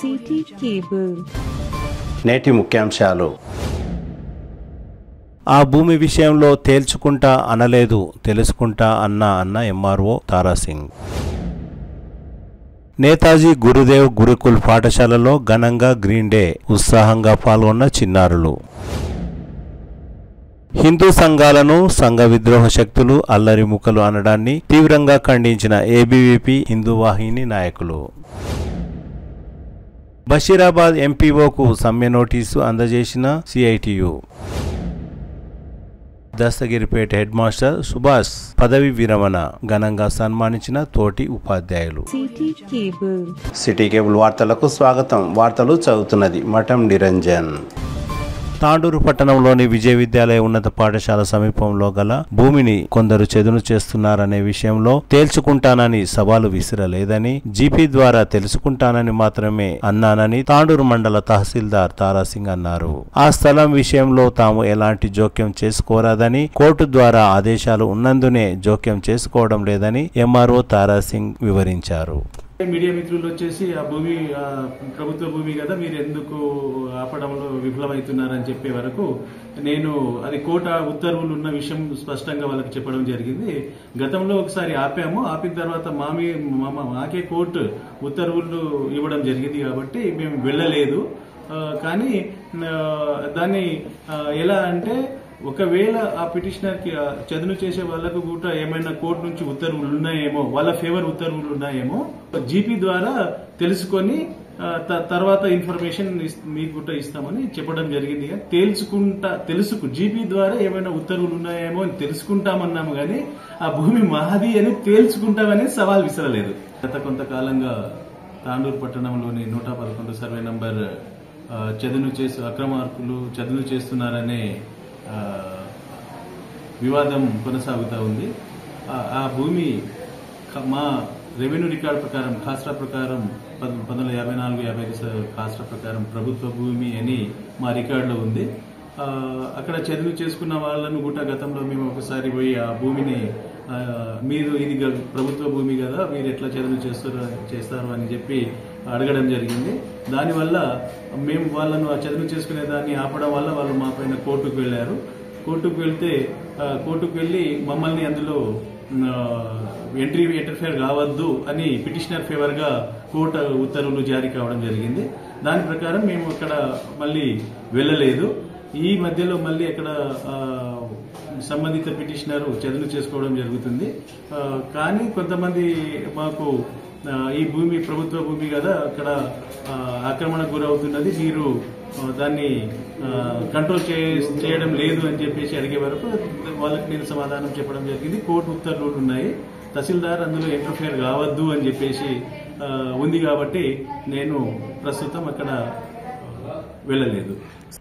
City cable. నేటి ముఖ్యాంశాలు. ఆ భూమి విషయంలో తేల్చుకుంటా అనలేదు, తెలుసుకుంటా అన్న ఎంఆర్ఓ తారాసింగ్. నేతాజీ గురుదేవ్ గురుకుల్ పాఠశాలలో ఘనంగా గ్రీన్ డే, ఉత్సాహంగా పాల్గొన్న చిన్నారులు. హిందూ సంఘాలను సంఘ విద్రోహ శక్తులు అల్లరిముకలు అనడాన్ని తీవ్రంగా ఖండించిన ఏబీవీపీ హిందూ వాహిని నాయకులు. బషీరాబాద్ ఎంపీఓకు సమ్మె నోటీసు అందజేసిన సిఐటియు. దస్తగిరిపేట హెడ్ మాస్టర్ సుభాష్ పదవి విరమణ, ఘనంగా సన్మానించిన తోటి ఉపాధ్యాయులు. సిటీ కేబుల్ వార్తలకు స్వాగతం. వార్తలు చదువుతున్నది మఠం నిరంజన్. తాండూరు పట్టణంలోని విజయ విద్యాలయ ఉన్నత పాఠశాల సమీపంలో గల భూమిని కొందరు చదును చేస్తున్నారనే విషయంలో తేల్చుకుంటానని సవాలు విసిరలేదని, జీపీ ద్వారా తెలుసుకుంటానని మాత్రమే అన్నానని తాండూరు మండల తహసీల్దార్ తారాసింగ్ అన్నారు. ఆ స్థలం విషయంలో తాము ఎలాంటి జోక్యం చేసుకోరాదని, కోర్టు ద్వారా ఆదేశాలు ఉన్నందునే జోక్యం చేసుకోవడం లేదని ఎంఆర్ఓ తారాసింగ్ వివరించారు. మీడియా మిత్రులు వచ్చేసి ఆ భూమి ప్రభుత్వ భూమి కదా, మీరు ఎందుకు ఆపడంలో విఫలమవుతున్నారని చెప్పే వరకు నేను అది కోర్టు ఉత్తర్వులు ఉన్న విషయం స్పష్టంగా వాళ్ళకి చెప్పడం జరిగింది. గతంలో ఒకసారి ఆపాము, ఆపిన తర్వాత మాకే కోర్టు ఉత్తర్వులు ఇవ్వడం జరిగింది కాబట్టి మేము వెళ్ళలేదు. కానీ దాన్ని ఎలా అంటే, ఒకవేళ ఆ పిటిషనర్ కి చదును చేసే వాళ్ళకు కూడా ఏమైనా కోర్టు నుంచి ఉత్తర్వులు ఉన్నాయేమో, వాళ్ళ ఫేవర్ ఉత్తర్వులు ఉన్నాయేమో, జీపీ ద్వారా తెలుసుకొని తర్వాత ఇన్ఫర్మేషన్ మీకు కూడా ఇస్తామని చెప్పడం జరిగింది. జీపీ ద్వారా ఏమైనా ఉత్తర్వులు ఉన్నాయేమో అని తెలుసుకుంటామన్నాము, కానీ ఆ భూమి మాది అని తేల్చుకుంటామని సవాల్ విసరలేదు. గత కొంతకాలంగా తాండూరు పట్టణంలోని 111 సర్వే నంబర్ అక్రమార్కులు చదును చేస్తున్నారనే వివాదం కొనసాగుతూ ఉంది. ఆ భూమి మా రెవెన్యూ రికార్డు ప్రకారం, ఖాస్రా ప్రకారం 1954-55 ఖాస్రా ప్రకారం ప్రభుత్వ భూమి అని మా రికార్డులో ఉంది. అక్కడ చదువు చేసుకున్న వాళ్ళను కూడా గతంలో మేము ఒకసారి పోయి ఆ భూమిని, మీరు ఇది ప్రభుత్వ భూమి కదా, మీరు ఎట్లా చదువు చేస్తారు అని చెప్పి అడగడం జరిగింది. దానివల్ల మేము వాళ్ళను ఆ చదువు చేసుకునే దాన్ని ఆపడం వల్ల వాళ్ళు మా పైన కోర్టుకు వెళ్లారు. కోర్టుకు వెళ్లి మమ్మల్ని అందులో ఇంటర్ఫియర్ కావద్దు అని పిటిషనర్ ఫేవర్ గా కోర్టు ఉత్తర్వులు జారీ కావడం జరిగింది. దాని ప్రకారం మేము అక్కడ మళ్ళీ వెళ్ళలేదు. ఈ మధ్యలో మళ్ళీ అక్కడ సంబంధిత పిటిషనర్ చదువు చేసుకోవడం జరుగుతుంది. కానీ కొంతమంది మాకు ఈ భూమి ప్రభుత్వ భూమి కదా, అక్కడ ఆక్రమణకు గురవుతున్నది, మీరు దాన్ని కంట్రోల్ చేయడం లేదు అని చెప్పేసి అడిగే వరకు వాళ్ళకి నేను సమాధానం చెప్పడం జరిగింది. కోర్టు ఉత్తర్వులు ఉన్నాయి, తహసీల్దార్ అందులో ఇంటర్ఫియర్ కావద్దు అని చెప్పేసి ఉంది కాబట్టి నేను ప్రస్తుతం అక్కడ వెళ్ళలేదు.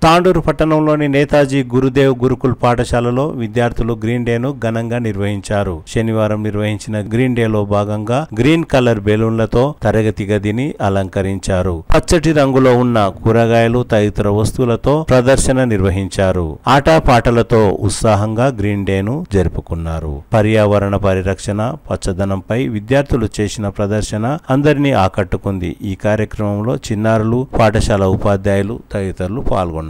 తాండూరు పట్టణంలోని నేతాజీ గురుదేవ్ గురుకుల్ పాఠశాలలో విద్యార్థులు గ్రీన్ డేను ఘనంగా నిర్వహించారు. శనివారం నిర్వహించిన గ్రీన్ డేలో భాగంగా గ్రీన్ కలర్ బెలూన్లతో తరగతి గదిని అలంకరించారు. పచ్చటి రంగులో ఉన్న కూరగాయలు తదితర వస్తువులతో ప్రదర్శన నిర్వహించారు. ఆటపాటలతో ఉత్సాహంగా గ్రీన్ డేను జరుపుకున్నారు. పర్యావరణ పరిరక్షణ, పచ్చదనంపై విద్యార్థులు చేసిన ప్రదర్శన అందరినీ ఆకట్టుకుంది. ఈ కార్యక్రమంలో చిన్నారులు, పాఠశాల ఉపాధ్యాయులు తదితరులు పాల్గొన్నారు.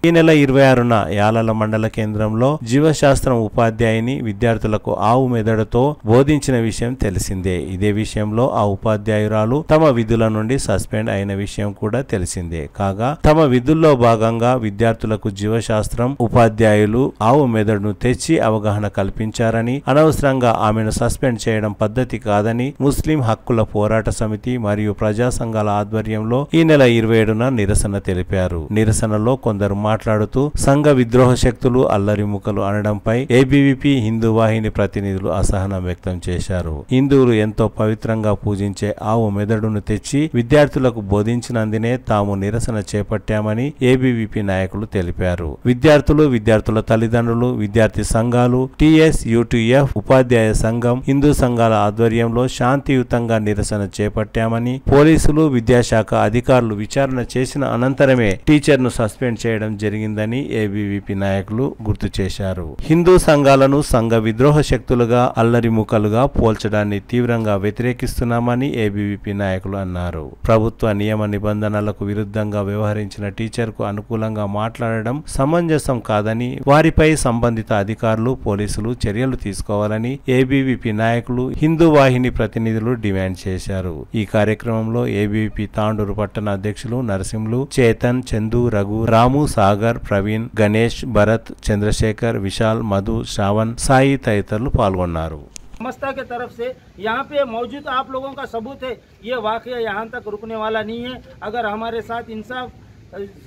ఈ నెల 26న యాలల మండల కేంద్రంలో జీవశాస్త్రం ఉపాధ్యాయుని విద్యార్థులకు ఆవు మెదడుతో బోధించిన విషయం తెలిసిందే. ఇదే విషయంలో ఆ ఉపాధ్యాయురాలు తమ విధుల నుండి సస్పెండ్ అయిన విషయం కూడా తెలిసిందే. కాగా తమ విధుల్లో భాగంగా విద్యార్థులకు జీవశాస్త్రం ఉపాధ్యాయులు ఆవు మెదడును తెచ్చి అవగాహన కల్పించారని, అనవసరంగా ఆమెను సస్పెండ్ చేయడం పద్ధతి కాదని ముస్లిం హక్కుల పోరాట సమితి మరియు ప్రజా సంఘాల ఆధ్వర్యంలో ఈ నెల 27న నిరసన తెలిపారు. నిరసనలో కొందరు మాట్లాడుతూ సంఘ విద్రోహ శక్తులు అల్లరిముకలు అనడంపై ఏబీవీపీ హిందూ వాహిని ప్రతినిధులు అసహనం వ్యక్తం చేశారు. హిందువులు ఎంతో పవిత్రంగా పూజించే ఆవు మెదడును తెచ్చి విద్యార్థులకు బోధించినందునే తాము నిరసన చేపట్టామని ఏబీవీపీ నాయకులు తెలిపారు. విద్యార్థుల తల్లిదండ్రులు, విద్యార్థి సంఘాలు, TSUTF ఉపాధ్యాయ సంఘం, హిందూ సంఘాల ఆధ్వర్యంలో శాంతియుతంగా నిరసన చేపట్టామని, పోలీసులు, విద్యాశాఖ అధికారులు విచారణ చేసిన అనంతరమే టీచర్ను సస్పెండ్ చేయడం జరిగిందని ఏబీవీపీ నాయకులు గుర్తు చేశారు. హిందూ సంఘాలను సంఘ విద్రోహ శక్తులుగా, అల్లరి ముఖలుగా పోల్చడాన్ని తీవ్రంగా వ్యతిరేకిస్తున్నామని ఏబీవీపీ నాయకులు అన్నారు. ప్రభుత్వ నియమ నిబంధనలకు విరుద్ధంగా వ్యవహరించిన టీచర్కు అనుకూలంగా మాట్లాడడం సమంజసం కాదని, వారిపై సంబంధిత అధికారులు, పోలీసులు చర్యలు తీసుకోవాలని ఏబీవీపీ నాయకులు, హిందూ వాహిని ప్రతినిధులు డిమాండ్ చేశారు. ఈ కార్యక్రమంలో ఏబీవీపీ తాండూరు పట్టణ అధ్యక్షులు నరసింహులు, చేతన్, చందు, రఘు, రాము, సాగర్, ప్రవీణ్, గణేష్, భరత్, చంద్రశేఖర్, విశాల్, మధు, శ్రావణ్, సాయి తదితరులు పాల్గొన్నారు. संस्था के तरफ से यहाँ पे मौजूद आप लोगों का सबूत है, ये वाकया यहाँ तक रुकने वाला नहीं है। अगर हमारे साथ इंसाफ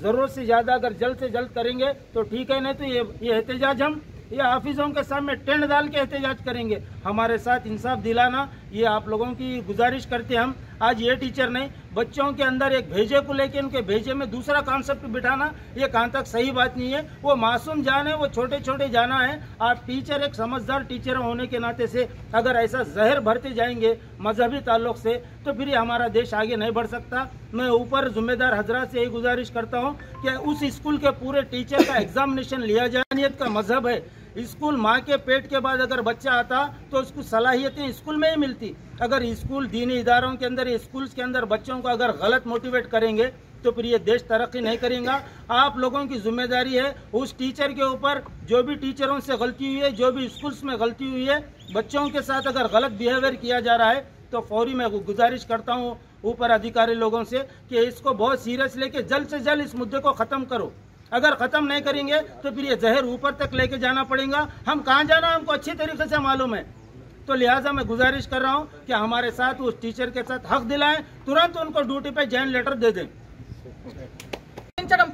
ज़रूरत से ज़्यादा अगर जल्द से जल्द करेंगे तो ठीक है, नहीं तो ये एहतजाज हम ये हाफिजों के सामने टेंट डाल के एहतजाज करेंगे। हमारे साथ इंसाफ दिलाना ये आप लोगों की गुजारिश करते हम। आज ये टीचर नहीं, बच्चों के अंदर एक भेजे को लेके उनके भेजे में दूसरा कॉन्सेप्ट बिठाना ये कहाँ तक सही बात नहीं है। वो मासूम जान है, वो छोटे छोटे जाना है। आप टीचर एक समझदार टीचर होने के नाते से अगर ऐसा जहर भरते जाएंगे मजहबी ताल्लुक से तो फिर हमारा देश आगे नहीं बढ़ सकता। मैं ऊपर जिम्मेदार हजरात से यही गुजारिश करता हूँ कि उस स्कूल के पूरे टीचर का एग्जामिनेशन लिया जाए। नियत का मजहब है, स्कूल माँ के पेट के बाद अगर बच्चा आता तो उसको सलाहियतें स्कूल में ही मिलती। अगर स्कूल दीनी इदारों के अंदर, स्कूल्स के अंदर बच्चों को अगर गलत मोटिवेट करेंगे तो फिर ये देश तरक्की नहीं करेगा। आप लोगों की जिम्मेदारी है उस टीचर के ऊपर, जो भी टीचरों से गलती हुई है, जो भी स्कूल्स में गलती हुई है, बच्चों के साथ अगर गलत बिहेवियर किया जा रहा है तो फौरी मैं गुजारिश करता हूँ ऊपर अधिकारी लोगों से कि इसको बहुत सीरियस लेके जल्द से जल्द इस मुद्दे को ख़त्म करो। अगर ख़त्म नहीं करेंगे तो फिर ये जहर ऊपर तक लेके जाना पड़ेगा। हम कहाँ जाना हमको अच्छी तरीके से मालूम है। तो लिहाजा मैं गुजारिश कर रहा हूँ कि हमारे साथ उस टीचर के साथ हक दिलाएं, तुरंत उनको ड्यूटी पे ज्वाइन लेटर दे दें।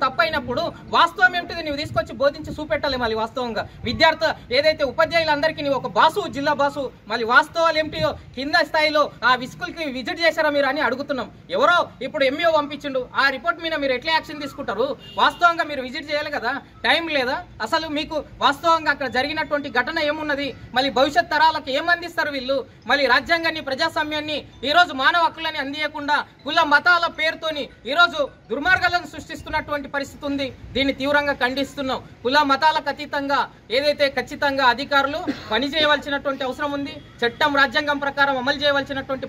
తప్పైనప్పుడు వాస్తవం ఏమిటిది నువ్వు తీసుకొచ్చి బోధించి చూపెట్టాలి. మళ్ళీ వాస్తవంగా విద్యార్థి ఏదైతే ఉపాధ్యాయులందరికీ నువ్వు ఒక బాసు, జిల్లా బాసు, మళ్ళీ వాస్తవాలు ఏమిటియో కింద స్థాయిలో ఆ స్కూల్కి విజిట్ చేశారా మీరు అని అడుగుతున్నాం. ఎవరో ఇప్పుడు ఎంఈఓ పంపించిండు, ఆ రిపోర్ట్ మీద మీరు ఎట్లా యాక్షన్ తీసుకుంటారు? వాస్తవంగా మీరు విజిట్ చేయాలి కదా, టైం లేదా? అసలు మీకు వాస్తవంగా అక్కడ జరిగినటువంటి ఘటన ఏమున్నది? మళ్ళీ భవిష్యత్ తరాలకు ఏం అందిస్తారు వీళ్ళు? మళ్ళీ రాజ్యాంగాన్ని, ప్రజాస్వామ్యాన్ని ఈరోజు మానవ హక్కులని అందియకుండా కుల మతాల పేరుతోని ఈరోజు దుర్మార్గాలను సృష్టిస్తున్నటువంటి పరిస్థితి ఉంది. దీన్ని తీవ్రంగా ఖండిస్తున్నాం. కుల మతాలకు అతీతంగా ఏదైతే ఖచ్చితంగా అధికారులు పనిచేయవలసినటువంటి అవసరం ఉంది, చట్టం రాజ్యాంగం ప్రకారం అమలు చేయవలసినటువంటి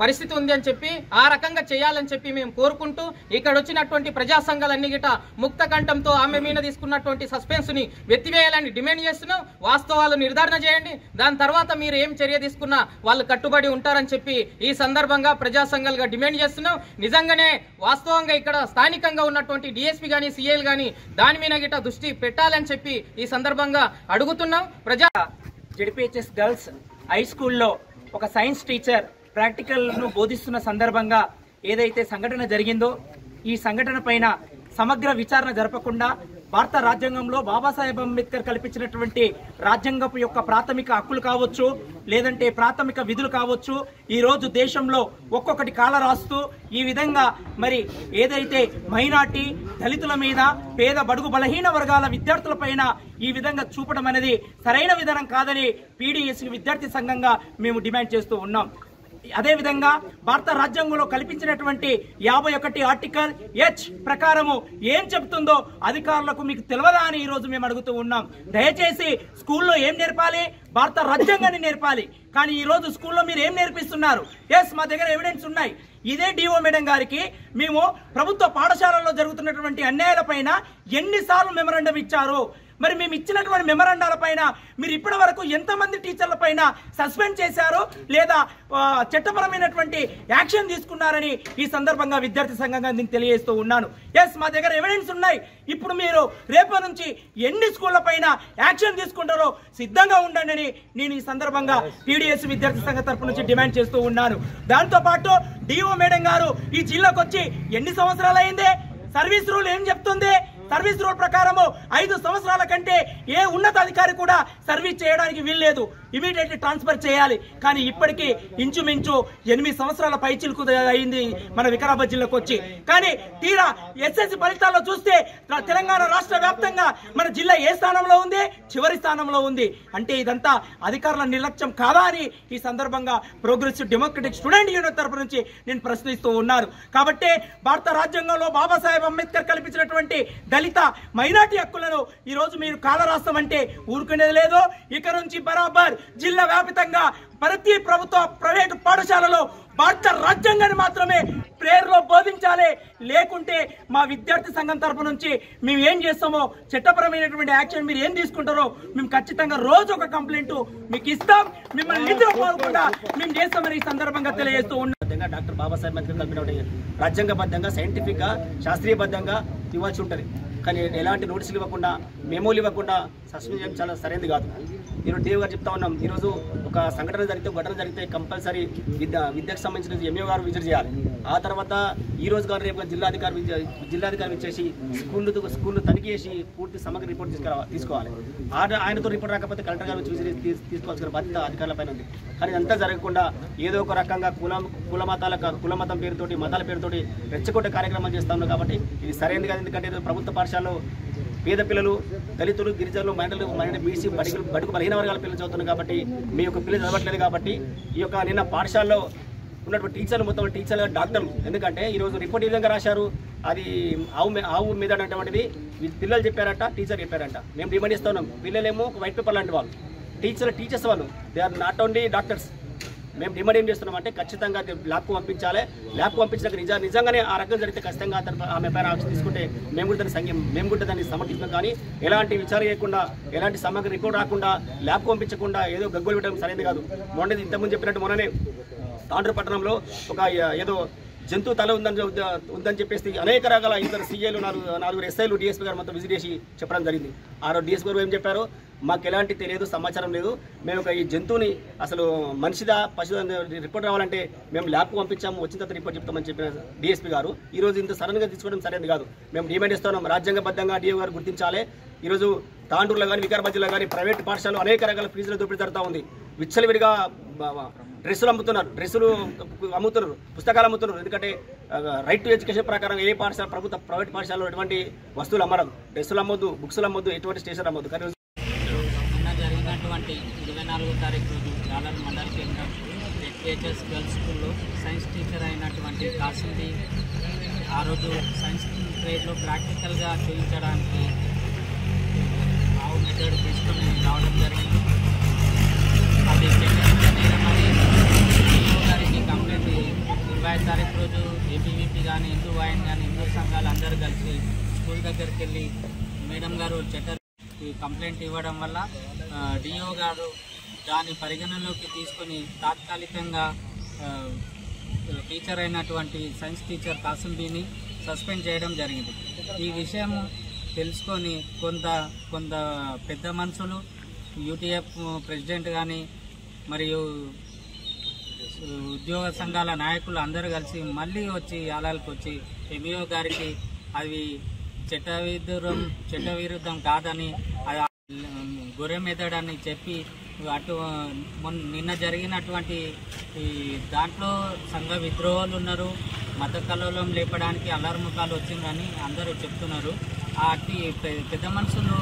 పరిస్థితి ఉంది అని చెప్పి ఆ రకంగా చేయాలని చెప్పి మేము కోరుకుంటూ ఇక్కడ వచ్చినటువంటి ప్రజా సంఘాలన్నీ గిట ముక్త కంఠంతో ఆమె మీద తీసుకున్నటువంటి సస్పెన్స్ ని వెత్తివేయాలని డిమాండ్ చేస్తున్నాం. వాస్తవాలు నిర్ధారణ చేయండి, దాని తర్వాత మీరు ఏం చర్య తీసుకున్నా వాళ్ళు కట్టుబడి ఉంటారని చెప్పి ఈ సందర్భంగా ప్రజా సంఘాలుగా డిమాండ్ చేస్తున్నాం. నిజంగానే వాస్తవంగా ఇక్కడ స్థానికంగా ఉన్నటువంటి డిఎస్పీ గానీ, సిఐలు గానీ దాని మీద గిట దృష్టి పెట్టాలని చెప్పి ఈ సందర్భంగా అడుగుతున్నాం. జెడ్పీహెచ్ఎస్ గర్ల్స్ హై స్కూల్లో ఒక సైన్స్ టీచర్ ప్రాక్టికల్ ను బోధిస్తున్న సందర్భంగా ఏదైతే సంఘటన జరిగిందో ఈ సంఘటన పైన సమగ్ర విచారణ జరపకుండా భారత రాజ్యాంగంలో బాబాసాహెబ్ అంబేద్కర్ కల్పించినటువంటి రాజ్యాంగపు యొక్క ప్రాథమిక హక్కులు కావచ్చు, లేదంటే ప్రాథమిక విధులు కావచ్చు, ఈ రోజు దేశంలో ఒక్కొక్కటి కాల రాస్తూ ఈ విధంగా మరి ఏదైతే మైనార్టీ, దళితుల మీద, పేద బడుగు బలహీన వర్గాల విద్యార్థుల పైన ఈ విధంగా చూపడం అనేది సరైన విధానం కాదని పీడీఎస్సీ విద్యార్థి సంఘంగా మేము డిమాండ్ చేస్తూ ఉన్నాం. అదేవిధంగా భారత రాజ్యాంగంలో కల్పించినటువంటి 51 ఆర్టికల్ H ప్రకారము ఏం చెబుతుందో అధికారులకు మీకు తెలియదా అని ఈ రోజు మేము అడుగుతూ ఉన్నాం. దయచేసి స్కూల్లో ఏం నేర్పాలి? భారత రాజ్యాంగాన్ని నేర్పాలి. కానీ ఈ రోజు స్కూల్లో మీరు ఏం నేర్పిస్తున్నారు? ఎస్, మా దగ్గర ఎవిడెన్స్ ఉన్నాయి. ఇదే డిఓ మేడం గారికి మేము ప్రభుత్వ పాఠశాలల్లో జరుగుతున్నటువంటి అన్యాయాలపైన ఎన్నిసార్లు మెమరాండం ఇచ్చారు? మరి మేము ఇచ్చినటువంటి మెమరాండాల పైన మీరు ఇప్పటి వరకు ఎంతమంది టీచర్ల పైన సస్పెండ్ చేశారు లేదా చట్టపరమైనటువంటి యాక్షన్ తీసుకున్నారని ఈ సందర్భంగా విద్యార్థి సంఘంగా నేను తెలియజేస్తూ ఉన్నాను. ఎస్, మా దగ్గర ఎవిడెన్స్ ఉన్నాయి. ఇప్పుడు మీరు రేపటి నుంచి ఎన్ని స్కూళ్ల పైన యాక్షన్ తీసుకుంటారో సిద్ధంగా ఉండండి అని నేను ఈ సందర్భంగా టీడీఎస్ విద్యార్థి సంఘ తరపు నుంచి డిమాండ్ చేస్తూ ఉన్నాను. దాంతో పాటు డిఓ మేడం గారు ఈ జిల్లాకు వచ్చి ఎన్ని సంవత్సరాలు అయిందే? సర్వీస్ రూల్ ఏం చెప్తుంది? సర్వీస్ రూల్ ప్రకారము 5 సంవత్సరాల కంటే ఏ ఉన్నతాధికారి కూడా సర్వీస్ చేయడానికి వీల్లేదు, ఇమీడియట్లీ ట్రాన్స్ఫర్ చేయాలి. కానీ ఇప్పటికీ ఇంచుమించు 8 సంవత్సరాల పైచిలుకు అయింది మన వికారాబాద్ జిల్లాకు వచ్చి. కానీ తీరా ఎస్ఎస్సి ఫలితాల్లో చూస్తే తెలంగాణ రాష్ట్ర వ్యాప్తంగా మన జిల్లా ఏ స్థానంలో ఉంది? చివరి స్థానంలో ఉంది. అంటే ఇదంతా అధికారుల నిర్లక్ష్యం కాదా అని ఈ సందర్భంగా ప్రోగ్రెసివ్ డెమోక్రటిక్ స్టూడెంట్ యూనియన్ తరపు నుంచి నేను ప్రశ్నిస్తూ ఉన్నాను. కాబట్టి భారత రాజ్యాంగంలో బాబాసాహెబ్ అంబేద్కర్ కల్పించినటువంటి దళిత మైనార్టీ హక్కులను ఈరోజు మీరు కాలరాస్తామంటే ఊరుకునేది లేదు. ఇక నుంచి బరాబర్ జిల్లా వ్యాప్తంగా ప్రతి ప్రభుత్వ ప్రైవేటు పాఠశాలలో భారత రాజ్యాంగాన్ని మాత్రమే ప్రేయర్లో బోధించాలి. లేకుంటే మా విద్యార్థి సంఘం తరపు నుంచి మేము ఏం చేస్తామో చట్టపరమైనటువంటి యాక్షన్ మీరు ఏం తీసుకుంటారో మేము ఖచ్చితంగా రోజు ఒక కంప్లైంట్ మీకు ఇస్తాం. మిమ్మల్ని నిద్ర పోకుండా మేము చేస్తామని ఈ సందర్భంగా తెలియజేస్తూ ఉన్నాం. డాక్టర్ బాబాసాహెబ్ అంబేద్కర్ కలిపిన రాజ్యాంగబద్ధంగా సైంటిఫిక్గా శాస్త్రీయబద్ధంగా ఇవ్వాల్సి ఉంటుంది. కానీ ఎలాంటి నోటీసులు ఇవ్వకుండా మెమోలు ఇవ్వకుండా సస్పెండ్ చేయడం చాలా సరైనది కాదు. ఈరోజు దేవ్ గారు చెప్తా ఉన్నాం, ఈరోజు ఒక సంఘటన జరిగితే ఘటన జరిగితే కంపల్సరీ విద్యకు సంబంధించిన ఎంఏ గారు విజిట్ చేయాలి. ఆ తర్వాత ఈ రోజు గారు రేపు జిల్లాధికారి ఇచ్చేసి స్కూళ్ళు తనిఖీ చేసి పూర్తి సమగ్ర రిపోర్ట్ తీసుకోవాలి. ఆయనతో రిపోర్ట్ రాకపోతే కలెక్టర్ గారు విజిట్ తీసుకోవాల్సిన బాధ్యత అధికారులపైన ఉంది. కానీ ఇదంతా జరగకుండా ఏదో ఒక రకంగా కులమతం పేరుతోటి మతాల పేరుతోటి రెచ్చగొట్టే కార్యక్రమాలు చేస్తా ఉన్నాం. కాబట్టి ఇది సరైనది కాదు. ఎందుకంటే ప్రభుత్వ పాఠశాలలో పేద పిల్లలు, దళితులు, గిరిజనులు, మైనారిటీ, బీసీ, బడుగు బలహీన వర్గాల పిల్లలు చదువుతున్నారు. కాబట్టి మీ యొక్క పిల్లలు చదవట్లేదు. కాబట్టి ఈ యొక్క నిన్న పాఠశాలలో ఉన్నటువంటి టీచర్లు మొత్తం టీచర్లు, డాక్టర్లు, ఎందుకంటే ఈరోజు రిపోర్ట్ ఈ విధంగా రాశారు. అది ఆవు మీద అనేటువంటిది పిల్లలు చెప్పారట, టీచర్ చెప్పారంట. మేము డిమాండ్ ఇస్తా ఉన్నాం. పిల్లలేమో వైట్ పేపర్ లాంటి వాళ్ళు, టీచర్స్ వాళ్ళు, they are not only doctors. మేము డిమాండ్ ఏం చేస్తున్నామంటే ఖచ్చితంగా ల్యాబ్కు పంపించాలి. ల్యాబ్కు పంపించినాక నిజంగానే ఆ రకం జరిగితే ఖచ్చితంగా ఆమె పైన యాక్షన్ తీసుకుంటే మేము కూడా దాన్ని సమర్థిస్తాం. కానీ ఎలాంటి విచారణ చేయకుండా, ఎలాంటి సమగ్ర రిపోర్ట్ రాకుండా, ల్యాబ్కు పంపించకుండా ఏదో గగ్గోలు పెట్టడం సరైనది కాదు. మొన్నది ఇంతకుముందు చెప్పినట్టు మొన్ననే తాండ్రు పట్టణంలో ఒక ఏదో జంతువు తల ఉందని చెప్పేసి అనేక రకాల ఇద్దరు సీఏలు, నాలుగు ఎస్ఐలు, డిఎస్పీ గారు మొత్తం విజిట్ చేసి చెప్పడం జరిగింది. ఆ రోజు డిఎస్పీ గారు ఏం చెప్పారు, మాకు ఎలాంటి తెలియదు, సమాచారం లేదు, మేము ఈ జంతువుని అసలు మనిషిదా పశువు రిపోర్ట్ రావాలంటే మేము ల్యాబ్కు పంపించాము, వచ్చిన తర్వాత రిపోర్ట్ చెప్తామని చెప్పిన డిఎస్పీ గారు ఈరోజు ఇంత సడన్గా తీసుకోవడం సరైనది కాదు. మేము డిమాండ్ ఇస్తున్నాం, రాజ్యాంగబద్ధంగా డిఓ గారు గుర్తించాలి. ఈరోజు తాండూరులో కానీ వికారాబాద్ జిల్లా కానీ ప్రైవేట్ పాఠశాలలో అనేక రకాల ఫీజుల దోపిడీ జరుగుతూ ఉంది. విచ్చలవిడిగా డ్రెస్సులు అమ్ముతున్నారు, పుస్తకాలు అమ్ముతున్నారు. ఎందుకంటే రైట్ టు ఎడ్యుకేషన్ ప్రకారం ఏ పాఠశాల ప్రైవేట్ పాఠశాలలో ఎటువంటి వస్తువులు అమ్మరాదు, డ్రెస్సులు అమ్మొద్దు, బుక్స్లు అమ్మొద్దు, ఎటువంటి స్టేషన్ అమ్మొద్దు. కానీ నిన్న జరిగినటువంటి 24వ తారీఖు రోజు జాలర్ మండల కేంద్రం హెచ్హెచ్ఎస్ గర్ల్స్ స్కూల్లో సైన్స్ టీచర్ అయినటువంటి కాసింది ఆ రోజు సైన్స్ ట్రేడ్లో ప్రాక్టికల్గా చూపించడానికి ఆవు మెథడ్ తీసుకొని రావడం జరిగింది. అది గారికి కంప్లైంట్ 25వ తారీఖు రోజు ఏబీవీపీ కానీ హిందూ వాయిన్ కానీ హిందూ సంఘాలు అందరూ కలిసి స్కూల్ దగ్గరికి వెళ్ళి మేడం గారు కంప్లైంట్ ఇవ్వడం వల్ల డిఓ గారు దాని పరిగణలోకి తీసుకొని తాత్కాలికంగా టీచర్ అయినటువంటి సైన్స్ టీచర్ కాసింబీని సస్పెండ్ చేయడం జరిగింది. ఈ విషయం తెలుసుకొని కొంత పెద్ద మనుషులు, యూటీఎఫ్ ప్రెసిడెంట్ కానీ మరియు ఉద్యోగ సంఘాల నాయకులు అందరూ కలిసి మళ్ళీ వచ్చి యాలాలకు వచ్చి ఎంఈఓ గారికి అవి చట్టవిరుద్ధం కాదని, గొర్రె మెథడ్ అని చెప్పి నిన్న జరిగినటువంటి దాంట్లో సంఘ విద్రోహాలు ఉన్నారు, మత కల్లోలం లేపడానికి అల్లర్ముఖాలు వచ్చిందని అందరూ చెప్తున్నారు. అట్టి పెద్ద మనుషులు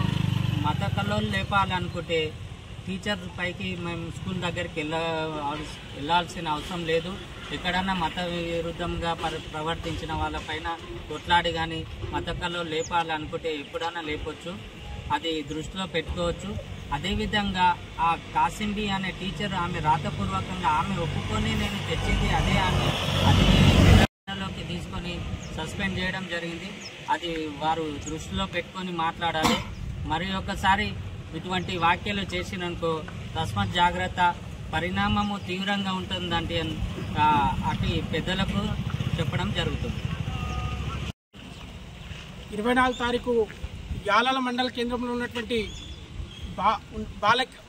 మత కల్లోలు లేపాలనుకుంటే టీచర్ పైకి మేము స్కూల్ దగ్గరికి వెళ్ళాల్సిన అవసరం లేదు. ఎక్కడన్నా మత విరుద్ధంగా ప్రవర్తించిన వాళ్ళపైన కొట్లాడి కానీ మత కల్లోలు లేపాలనుకుంటే ఎప్పుడైనా లేపొచ్చు, అది దృష్టిలో పెట్టుకోవచ్చు. అదేవిధంగా ఆ కాసింబి అనే టీచర్ ఆమె రాతపూర్వకంగా ఆమె ఒప్పుకొని నేను తెచ్చింది అదే అని లోకి తీసుకొని సస్పెండ్ చేయడం జరిగింది. అది వారు దృష్టిలో పెట్టుకొని మాట్లాడాలి. మరి ఒకసారి ఇటువంటి వ్యాఖ్యలు చేసిననుకో తస్మాత్ జాగ్రత్త, పరిణామము తీవ్రంగా ఉంటుందంటే అటు పెద్దలకు చెప్పడం జరుగుతుంది. 24వ తారీఖు యాలాల మండల కేంద్రంలో ఉన్నటువంటి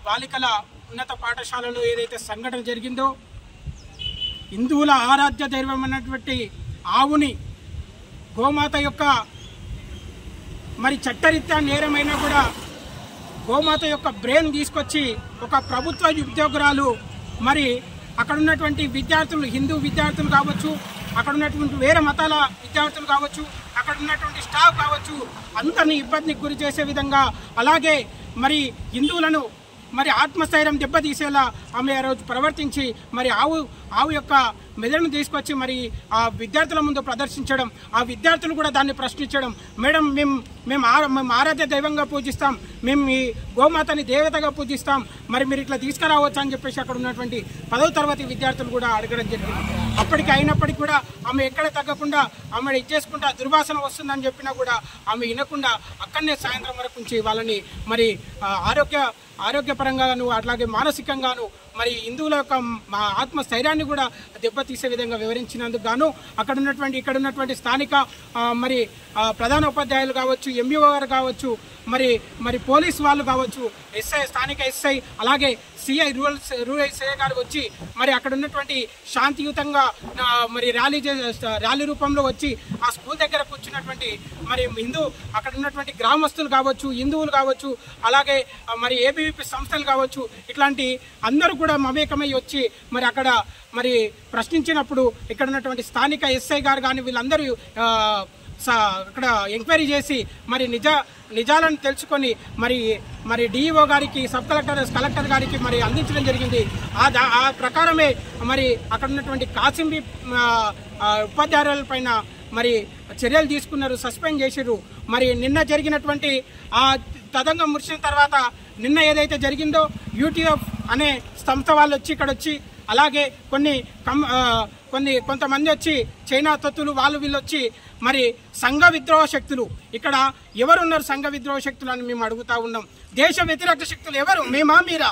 బాలికల ఉన్నత పాఠశాలలో ఏదైతే సంఘటన జరిగిందో, హిందువుల ఆరాధ్య దైవం అన్నటువంటి ఆవుని గోమాత యొక్క మరి చట్టరీత్యా నేరమైనా కూడా గోమాత యొక్క బ్రెయిన్ తీసుకొచ్చి ఒక ప్రభుత్వ ఉద్యోగురాలు మరి అక్కడ ఉన్నటువంటి విద్యార్థులు, హిందూ విద్యార్థులు కావచ్చు, అక్కడ ఉన్నటువంటి వేరే మతాల విద్యార్థులు కావచ్చు, అక్కడ ఉన్నటువంటి స్టాఫ్ కావచ్చు, అందరినీ ఇబ్బందికి గురి చేసే విధంగా, అలాగే మరి హిందువులను మరి ఆత్మస్థైర్యం దెబ్బతీసేలా ఆమె ఆ రోజు ప్రవర్తించి మరి ఆవు యొక్క మెదడును తీసుకొచ్చి మరి ఆ విద్యార్థుల ముందు ప్రదర్శించడం, ఆ విద్యార్థులు కూడా దాన్ని ప్రశ్నించడం, మేడం మేము ఆరాధ్య దైవంగా పూజిస్తాం, మేము ఈ గోమాతని దేవతగా పూజిస్తాం, మరి మీరు ఇట్లా తీసుకురావచ్చు అని చెప్పేసి అక్కడ ఉన్నటువంటి 10వ తరగతి విద్యార్థులు కూడా అడగడం జరిగింది. అప్పటికి అయినప్పటికీ కూడా ఆమె ఎక్కడ తగ్గకుండా ఆమె ఇచ్చేసుకుంటా దుర్వాసన వస్తుందని చెప్పినా కూడా ఆమె వినకుండా అక్కడనే సాయంత్రం వరకు ఉంచి వాళ్ళని మరి ఆరోగ్యపరంగాను అట్లాగే మానసికంగాను మరి హిందువుల యొక్క ఆత్మస్థైర్యాన్ని కూడా దెబ్బతీసే విధంగా వివరించినందుకు గాను ఇక్కడ ఉన్నటువంటి స్థానిక మరి ప్రధాన ఉపాధ్యాయులు కావచ్చు, ఎంఈఓ గారు కావచ్చు, మరి పోలీస్ వాళ్ళు కావచ్చు, స్థానిక ఎస్ఐ అలాగే సిఐ రూరల్ సిఐ గారు వచ్చి మరి అక్కడ ఉన్నటువంటి శాంతియుతంగా మరి ర్యాలీ రూపంలో వచ్చి ఆ స్కూల్ దగ్గర కూర్చున్నటువంటి మరి అక్కడ ఉన్నటువంటి గ్రామస్తులు కావచ్చు, హిందువులు కావచ్చు, అలాగే మరి ఏబీవీపీ సంస్థలు కావచ్చు, ఇట్లాంటి అందరూ కూడా మమేకమై వచ్చి మరి అక్కడ మరి ప్రశ్నించినప్పుడు ఇక్కడ ఉన్నటువంటి స్థానిక ఎస్ఐ గారు కానీ వీళ్ళందరూ అక్కడ ఎంక్వైరీ చేసి మరి నిజాలను తెలుసుకొని మరి డిఈఓ గారికి, సబ్ కలెక్టర్ గారికి మరి అందించడం జరిగింది. ఆ ప్రకారమే మరి అక్కడ ఉన్నటువంటి కాసింబి ఉపాధ్యాయుల పైన మరి చర్యలు తీసుకున్నారు, సస్పెండ్ చేసిర్రు. మరి నిన్న జరిగినటువంటి ఆ తదంగం మురిసిన తర్వాత నిన్న ఏదైతే జరిగిందో యూటీఎఫ్ అనే సంస్థ వాళ్ళు వచ్చి ఇక్కడ వచ్చి అలాగే కొంతమంది వచ్చి చైనా తత్తులు వీళ్ళు వచ్చి మరి సంఘ విద్రోహ శక్తులు, ఇక్కడ ఎవరున్నారు సంఘ విద్రోహ శక్తులు అని మేము అడుగుతా ఉన్నాం. దేశ వ్యతిరేక శక్తులు ఎవరు, మేమా మీరా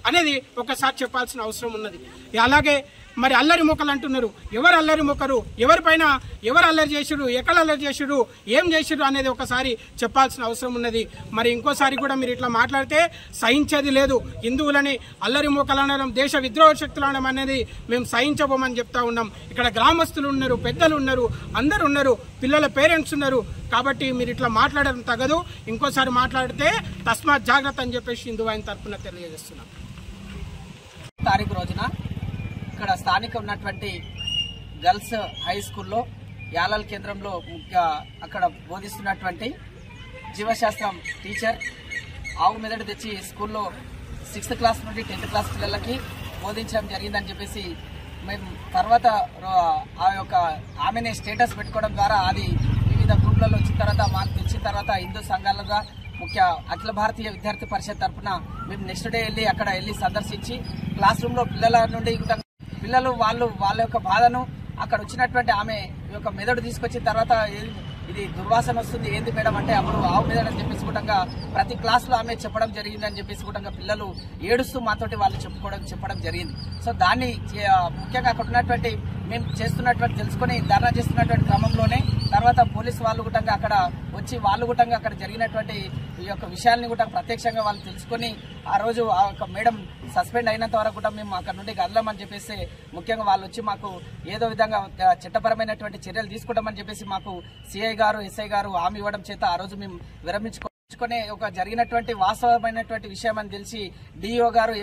అనేది ఒకసారి చెప్పాల్సిన అవసరం ఉన్నది. అలాగే మరి అల్లరి మొక్కలు అంటున్నారు, ఎవరు అల్లరి మొక్కరు, ఎవరిపైన ఎవరు అల్లరి చేసిరు, ఎక్కడ అల్లరి చేసిరు, ఏం చేసిరు అనేది ఒకసారి చెప్పాల్సిన అవసరం ఉన్నది. మరి ఇంకోసారి కూడా మీరు ఇట్లా మాట్లాడితే సహించేది లేదు. హిందువులని అల్లరి మొక్కలు అనడం, దేశ విద్రోహ శక్తులు అనడం అనేది మేము సహించబోమని చెప్తా ఉన్నాం. ఇక్కడ గ్రామస్తులు ఉన్నారు, పెద్దలు ఉన్నారు, అందరు ఉన్నారు, పిల్లల పేరెంట్స్ ఉన్నారు. కాబట్టి మీరు ఇట్లా మాట్లాడడం తగదు. ఇంకోసారి మాట్లాడితే తస్మాత్ జాగ్రత్త అని చెప్పేసి హిందూ ఆయన తరఫున తెలియజేస్తున్నాం. తారీఖు రోజున ఇక్కడ స్థానిక ఉన్నటువంటి గర్ల్స్ హై స్కూల్లో యాలల్ కేంద్రంలో అక్కడ బోధిస్తున్నటువంటి జీవశాస్త్రం టీచర్ ఆవు మెదడు తెచ్చి స్కూల్లో 6th క్లాస్ నుండి 10th క్లాస్ పిల్లలకి బోధించడం జరిగిందని చెప్పేసి మేము తర్వాత ఆమెనే స్టేటస్ పెట్టుకోవడం ద్వారా అది వివిధ గ్రూప్లలో వచ్చిన తర్వాత మాకు తెలిసిన తర్వాత హిందూ సంఘాలుగా ముఖ్య అఖిల భారతీయ విద్యార్థి పరిషత్ తరఫున మేము నెక్స్ట్ డే అక్కడ వెళ్ళి సందర్శించి క్లాస్ రూమ్ లో పిల్లలు వాళ్ళ యొక్క బాధను అక్కడ వచ్చినటువంటి ఆమె యొక్క మెదడు తీసుకొచ్చిన తర్వాత ఇది దుర్వాసన వస్తుంది ఏంది మేడం అంటే అప్పుడు ఆవు మెదడు అని చెప్పేసి కూడా ప్రతి క్లాస్ లో ఆమె చెప్పడం జరిగింది అని చెప్పేసి కూడా పిల్లలు ఏడుస్తూ మాతోటి వాళ్ళు చెప్పడం జరిగింది. సో దాన్ని ముఖ్యంగా అక్కడ ఉన్నటువంటి మేము చేస్తున్నటువంటి తెలుసుకొని ధర్నా చేస్తున్నటువంటి క్రమంలోనే తర్వాత పోలీసు వాళ్ళు కూడా అక్కడ వచ్చి వాళ్ళు కూడా అక్కడ జరిగినటువంటి ఈ యొక్క విషయాల్ని కూడా ప్రత్యక్షంగా వాళ్ళు తెలుసుకొని ఆ రోజు ఆ యొక్క మేడం సస్పెండ్ అయినంత వరకు కూడా మేము అక్కడ నుండి కదలమని చెప్పేసి ముఖ్యంగా వాళ్ళు వచ్చి మాకు ఏదో విధంగా చట్టపరమైనటువంటి చర్యలు తీసుకుంటామని చెప్పేసి మాకు సిఐ గారు, ఎస్ఐ గారు హామీ ఇవ్వడం చేత ఆ రోజు మేము విరమించుకునే ఒక జరిగినటువంటి వాస్తవమైనటువంటి విషయం అని తెలిసి డిఈఓ గారు,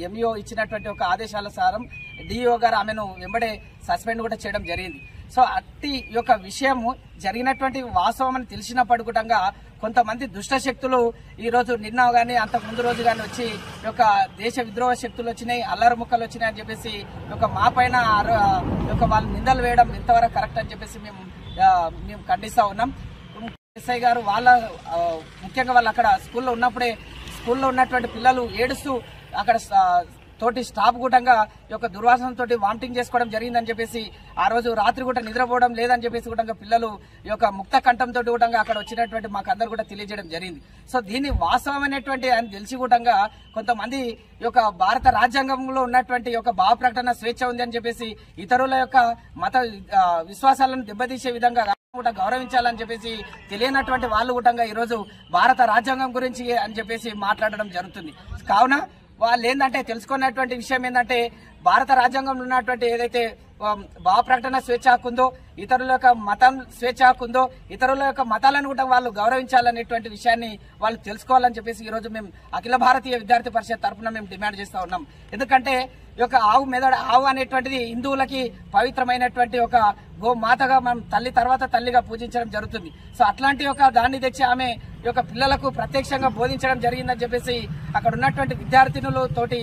ఎంఈఓ ఇచ్చినటువంటి ఒక ఆదేశాల సారం డిఈఓ గారు ఆమెను వెంబడే సస్పెండ్ కూడా చేయడం జరిగింది. సో అట్టి యొక్క విషయము జరిగినటువంటి వాస్తవం అని తెలిసినప్పుడు కూడా కొంతమంది దుష్ట శక్తులు ఈ రోజు నిన్న గానీ అంతకు ముందు రోజు గానీ వచ్చి యొక్క దేశ విద్రోహ శక్తులు వచ్చినాయి, అల్లరి ముక్కలు వచ్చినాయి అని చెప్పేసి మా పైన వాళ్ళు నిందలు వేయడం ఎంతవరకు కరెక్ట్ అని చెప్పేసి మేము ఖండిస్తా ఉన్నాం. ఎస్ఐ గారు ముఖ్యంగా వాళ్ళు అక్కడ స్కూల్లో ఉన్నటువంటి పిల్లలు ఏడుస్తూ అక్కడ తోటి స్టాఫ్ కూటంగా ఈ యొక్క దుర్వాసనతో వామిటింగ్ చేసుకోవడం జరిగిందని చెప్పేసి ఆ రోజు రాత్రి కూడా నిద్రపోవడం లేదని చెప్పేసి కూడా పిల్లలు ఈ యొక్క ముక్త కంఠంతో కూడా అక్కడ వచ్చినటువంటి మాకు అందరు కూడా తెలియజేయడం జరిగింది. సో దీన్ని వాస్తవమైనటువంటి అని తెలిసి కూడా కొంతమంది ఈ యొక్క భారత రాజ్యాంగంలో ఉన్నటువంటి యొక్క భావ ప్రకటన స్వేచ్ఛ ఉంది అని చెప్పేసి ఇతరుల యొక్క మత విశ్వాసాలను దెబ్బతీసే విధంగా కూడా గౌరవించాలని చెప్పేసి తెలియనటువంటి వాళ్ళు కూడా ఈరోజు భారత రాజ్యాంగం గురించి అని చెప్పేసి మాట్లాడడం జరుగుతుంది. కావున వాళ్ళు ఏంటంటే తెలుసుకున్నటువంటి విషయం ఏంటంటే భారత రాజ్యాంగంలో ఉన్నటువంటి ఏదైతే భావ ప్రకటన స్వేచ్ఛ హక్కు ఉందో, ఇతరుల యొక్క మతం స్వేచ్ఛ హక్కు ఉందో, ఇతరుల యొక్క మతాలను కూడా వాళ్ళు గౌరవించాలనేటువంటి విషయాన్ని వాళ్ళు తెలుసుకోవాలని చెప్పేసి ఈ రోజు మేము అఖిల భారతీయ విద్యార్థి పరిషత్ తరఫున మేము డిమాండ్ చేస్తా ఉన్నాం. ఎందుకంటే ఈ యొక్క ఆవు అనేటువంటిది హిందువులకి పవిత్రమైనటువంటి ఒక గో మాతగా మనం తల్లి తర్వాత తల్లిగా పూజించడం జరుగుతుంది. సో అట్లాంటి ఒక దాన్ని తెచ్చి ఆమె ఈ యొక్క పిల్లలకు ప్రత్యక్షంగా బోధించడం జరిగిందని చెప్పేసి అక్కడ ఉన్నటువంటి విద్యార్థినులు తోటి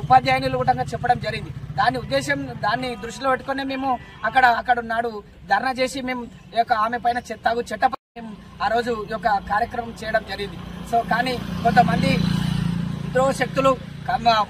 ఉపాధ్యాయులు కూడా చెప్పడం జరిగింది. దాన్ని దృష్టిలో పెట్టుకుని మేము అక్కడ నాడు ధర్నా చేసి మేము ఈ యొక్క ఆమె పైన చట్టపై ఆ రోజు ఈ యొక్క కార్యక్రమం చేయడం జరిగింది. సో కానీ కొంతమంది విద్రోహ శక్తులు,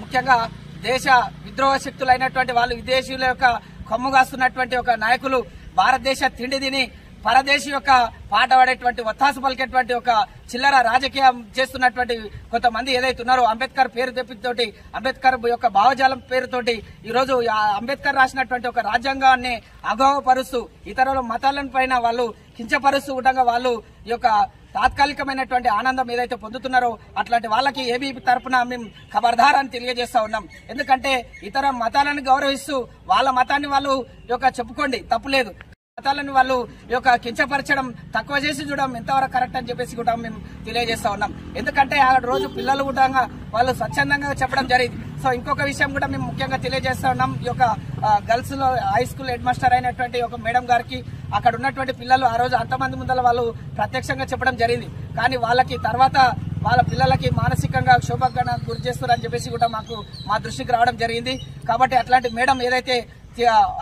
ముఖ్యంగా దేశ విద్రోహ శక్తులు అయినటువంటి వాళ్ళు, విదేశీయుల యొక్క కొమ్ముగాస్తున్నటువంటి ఒక నాయకులు భారతదేశ తిండి తిని పరదేశీ యొక్క పాట పాడేటువంటి ఒత్తాసు పలికేటువంటి ఒక చిల్లర రాజకీయం చేస్తున్నటువంటి కొంతమంది ఏదైతే ఉన్నారో, అంబేద్కర్ పేరు తెప్పితోటి, అంబేద్కర్ యొక్క భావజాలం పేరుతోటి ఈరోజు అంబేద్కర్ రాసినటువంటి ఒక రాజ్యాంగాన్ని అగౌరవపరుస్తూ ఇతరుల మతాలను పైన వాళ్ళు కించపరుస్తూ ఉండగా వాళ్ళు ఈ యొక్క తాత్కాలికమైనటువంటి ఆనందం ఏదైతే పొందుతున్నారో అట్లాంటి వాళ్ళకి ఏబీపీ తరఫున మేము ఖబర్దారాన్ని తెలియజేస్తా ఉన్నాం. ఎందుకంటే ఇతర మతాలను గౌరవిస్తూ వాళ్ళ మతాన్ని వాళ్ళు చెప్పుకోండి, తప్పులేదు. మతాలను వాళ్ళు కించపరచడం, తక్కువ చేసి చూడడం ఎంతవరకు కరెక్ట్ అని చెప్పేసి కూడా మేము తెలియజేస్తా ఉన్నాం. ఎందుకంటే ఆ రోజు పిల్లలు కూడా వాళ్ళు స్వచ్ఛందంగా చెప్పడం జరిగింది. సో ఇంకొక విషయం కూడా మేము ముఖ్యంగా తెలియజేస్తా ఉన్నాం. ఈ యొక్క గర్ల్స్ లో హై స్కూల్ హెడ్ మాస్టర్ అయినటువంటి ఒక మేడం గారికి అక్కడ ఉన్నటువంటి పిల్లలు ఆ రోజు అంతమంది ముందర వాళ్ళు ప్రత్యక్షంగా చెప్పడం జరిగింది. కానీ వాళ్ళకి తర్వాత వాళ్ళ పిల్లలకి మానసికంగా క్షోభకు గురి చేస్తారని చెప్పేసి కూడా మా దృష్టికి రావడం జరిగింది. కాబట్టి అట్లాంటి మేడం ఏదైతే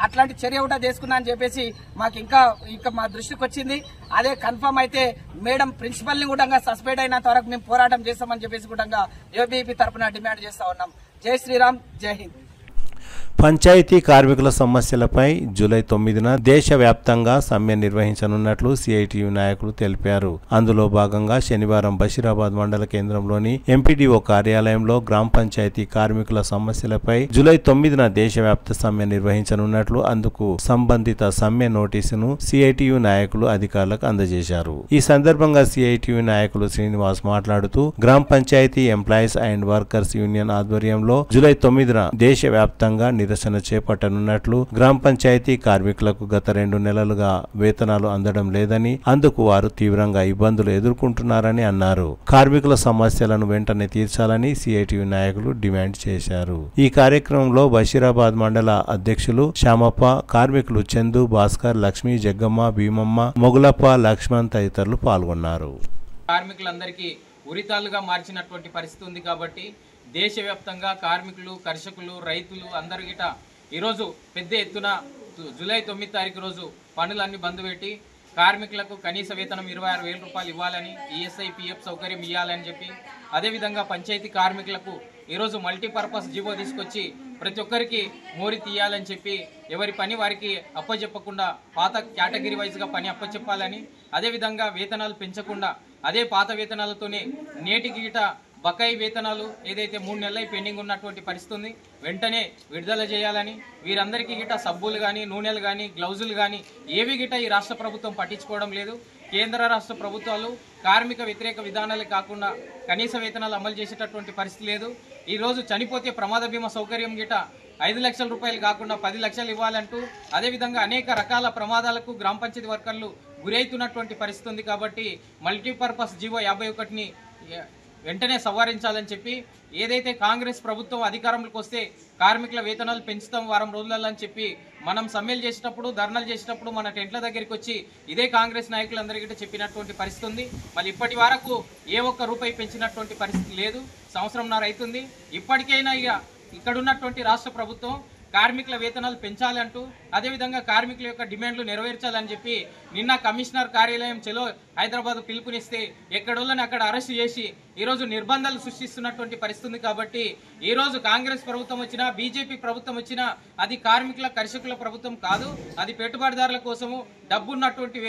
అట్లాంటి చర్య కూడా తీసుకున్నా అని చెప్పేసి మాకు ఇంకా మా దృష్టికి వచ్చింది. అదే కన్ఫర్మ్ అయితే మేడం ప్రిన్సిపల్ ని కూడా సస్పెండ్ అయినంత వరకు మేము పోరాటం చేస్తామని చెప్పేసి కూడా ఏబీపీ తరఫున డిమాండ్ చేస్తా ఉన్నాం. జై శ్రీరామ్, జై హింద్. పంచాయతీ కార్మికుల సమస్యలపై జూలై 9న దేశవ్యాప్తంగా సమ్మె నిర్వహించనున్నట్లు సిఐటియు నాయకులు తెలిపారు. అందులో భాగంగా శనివారం బషీరాబాద్ మండల కేంద్రంలోని ఎంపీడీఓ కార్యాలయంలో గ్రామ పంచాయతీ కార్మికుల సమస్యలపై జూలై 9న దేశవ్యాప్త సమ్మె నిర్వహించనున్నట్లు, అందుకు సంబంధిత సమ్మె నోటీసును సిఐటియు నాయకులు అధికారులకు అందజేశారు. ఈ సందర్భంగా సిఐటియు నాయకులు శ్రీనివాస్ మాట్లాడుతూ గ్రామ panchayat employees and workers union ఆధ్వర్యంలో జూలై 9న దేశవ్యాప్తంగా నిరసన చేపట్టనున్నట్లు, గ్రామ పంచాయతీ కార్మికులకు గత 2 నెలలుగా వేతనాలు అందడం లేదని, అందుకు వారు తీవ్రంగా ఇబ్బందులు ఎదుర్కొంటున్నారని అన్నారు. కార్మికుల సమస్యలను వెంటనే తీర్చాలని సిఐటియు నాయకులు డిమాండ్ చేశారు. ఈ కార్యక్రమంలో బషీరాబాద్ మండల అధ్యక్షులు శ్యామప్ప, కార్మికులు చందు, భాస్కర్, లక్ష్మి, జగ్గమ్మ, భీమమ్మ, మొగులప్ప, లక్ష్మణ్ తదితరులు పాల్గొన్నారు. కార్మికులందరికీ ఉరితాలుగా మార్చినటువంటి పరిస్థితి ఉంది. కాబట్టి దేశవ్యాప్తంగా కార్మికులు, కర్షకులు, రైతులు అందరూ గిట ఈరోజు పెద్ద ఎత్తున జూలై 9 తారీఖు రోజు పనులన్నీ బంద్ పెట్టి కార్మికులకు కనీస వేతనం 26,000 రూపాయలు ఇవ్వాలని, ఈఎస్ఐ, పిఎఫ్ సౌకర్యం ఇవ్వాలని చెప్పి, అదేవిధంగా పంచాయతీ కార్మికులకు ఈరోజు మల్టీపర్పస్ జీవో తీసుకొచ్చి ప్రతి ఒక్కరికి మోరి తీయాలని చెప్పి ఎవరి పని వారికి అప్పచెప్పకుండా పాత కేటగిరీ వైజ్గా పని అప్పచెప్పాలని, అదేవిధంగా వేతనాలు పెంచకుండా అదే పాత వేతనాలతోనే నేటికి గిట బకాయి వేతనాలు ఏదైతే 3 నెలలు పెండింగ్ ఉన్నటువంటి పరిస్థితి ఉంది వెంటనే విడుదల చేయాలని, వీరందరికీ గిట సబ్బులు కానీ, నూనెలు కానీ, గ్లౌజులు కానీ ఏవి గిట ఈ రాష్ట్ర ప్రభుత్వం పట్టించుకోవడం లేదు. కేంద్ర రాష్ట్ర ప్రభుత్వాలు కార్మిక వ్యతిరేక విధానాలే కాకుండా కనీస వేతనాలు అమలు చేసేటటువంటి పరిస్థితి లేదు. ఈరోజు చనిపోతే ప్రమాద బీమా సౌకర్యం గిట 5 లక్షల రూపాయలు కాకుండా 10 లక్షలు ఇవ్వాలంటూ, అదేవిధంగా అనేక రకాల ప్రమాదాలకు గ్రామ పంచాయతీ వర్కర్లు గురైతున్నటువంటి పరిస్థితి ఉంది. కాబట్టి మల్టీపర్పస్ జీవో 51ని వెంటనే సవరించాలని చెప్పి, ఏదైతే కాంగ్రెస్ ప్రభుత్వం అధికారంలోకి వస్తే కార్మికుల వేతనాలు పెంచుతాం వారం రోజులలో అని చెప్పి మనం సమ్మెలు చేసేటప్పుడు, ధర్నాలు చేసేటప్పుడు మన టెంట్ల దగ్గరికి వచ్చి ఇదే కాంగ్రెస్ నాయకులందరికీ చెప్పినటువంటి పరిస్థితి ఉంది. మళ్ళీ ఇప్పటి వరకు ఏ ఒక్క రూపాయి పెంచినటువంటి పరిస్థితి లేదు. సంవత్సరంన్నర అవుతుంది. ఇప్పటికైనా ఇక్కడ ఉన్నటువంటి రాష్ట్ర ప్రభుత్వం కార్మికుల వేతనాలు పెంచాలంటూ, అదేవిధంగా కార్మికుల యొక్క డిమాండ్లు నెరవేర్చాలని చెప్పి నిన్న కమిషనర్ కార్యాలయం చెలో హైదరాబాద్ పిలుపునిస్తే ఎక్కడోళ్ళని అక్కడ అరెస్ట్ చేసి ఈరోజు నిర్బంధాలు సృష్టిస్తున్నటువంటి పరిస్థితి ఉంది. కాబట్టి ఈరోజు కాంగ్రెస్ ప్రభుత్వం వచ్చినా, బీజేపీ ప్రభుత్వం వచ్చినా అది కార్మికుల, కర్షకుల ప్రభుత్వం కాదు. అది పెట్టుబడిదారుల కోసము, డబ్బున్నటువంటి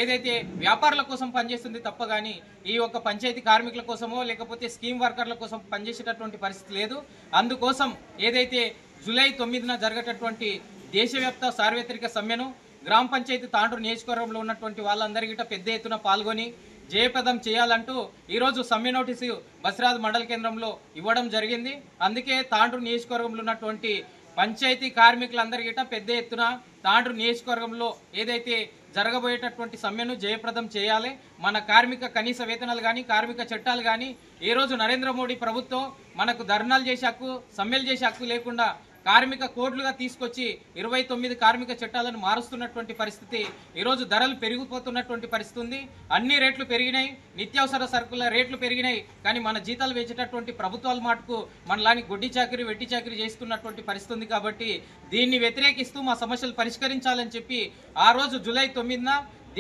ఏదైతే వ్యాపారుల కోసం పనిచేస్తుంది తప్ప కానీ ఈ యొక్క పంచాయతీ కార్మికుల కోసమో లేకపోతే స్కీమ్ వర్కర్ల కోసం పనిచేసేటటువంటి పరిస్థితి లేదు. అందుకోసం ఏదైతే జూలై 9న జరగేటటువంటి దేశవ్యాప్త సార్వత్రిక సమ్మెను గ్రామ పంచాయతీ తాండ్రు నియోజకవర్గంలో ఉన్నటువంటి వాళ్ళందరికీ పెద్ద ఎత్తున పాల్గొని జయప్రదం చేయాలంటూ ఈరోజు సమ్మె నోటీసు బషీరాబాద్ మండల కేంద్రంలో ఇవ్వడం జరిగింది. అందుకే తాండ్రు నియోజకవర్గంలో ఉన్నటువంటి పంచాయతీ కార్మికులందరికీ పెద్ద ఎత్తున తాండ్రు నియోజకవర్గంలో ఏదైతే జరగబోయేటటువంటి సమ్మెను జయప్రదం చేయాలి. మన కార్మిక కనీస వేతనాలు కానీ కార్మిక చట్టాలు కానీ ఈ రోజు నరేంద్ర మోడీ ప్రభుత్వం మనకు ధర్నాలు చేసే హక్కు, సమ్మెలు చేసే హక్కు లేకుండా కార్మిక కోడ్లుగా తీసుకొచ్చి 29 కార్మిక చట్టాలను మారుస్తున్నటువంటి పరిస్థితి. ఈరోజు ధరలు పెరిగిపోతున్నటువంటి పరిస్థితి ఉంది. అన్ని రేట్లు పెరిగినాయి, నిత్యావసర సరుకుల రేట్లు పెరిగినాయి. కానీ మన జీతాలు వేసేటటువంటి ప్రభుత్వాల మాటకు మనలాని గొడ్డి చాకరీ వెట్టి చాకరీ చేస్తున్నటువంటి పరిస్థితి ఉంది. కాబట్టి దీన్ని వ్యతిరేకిస్తూ మా సమస్యలు పరిష్కరించాలని చెప్పి ఆ రోజు జూలై 9న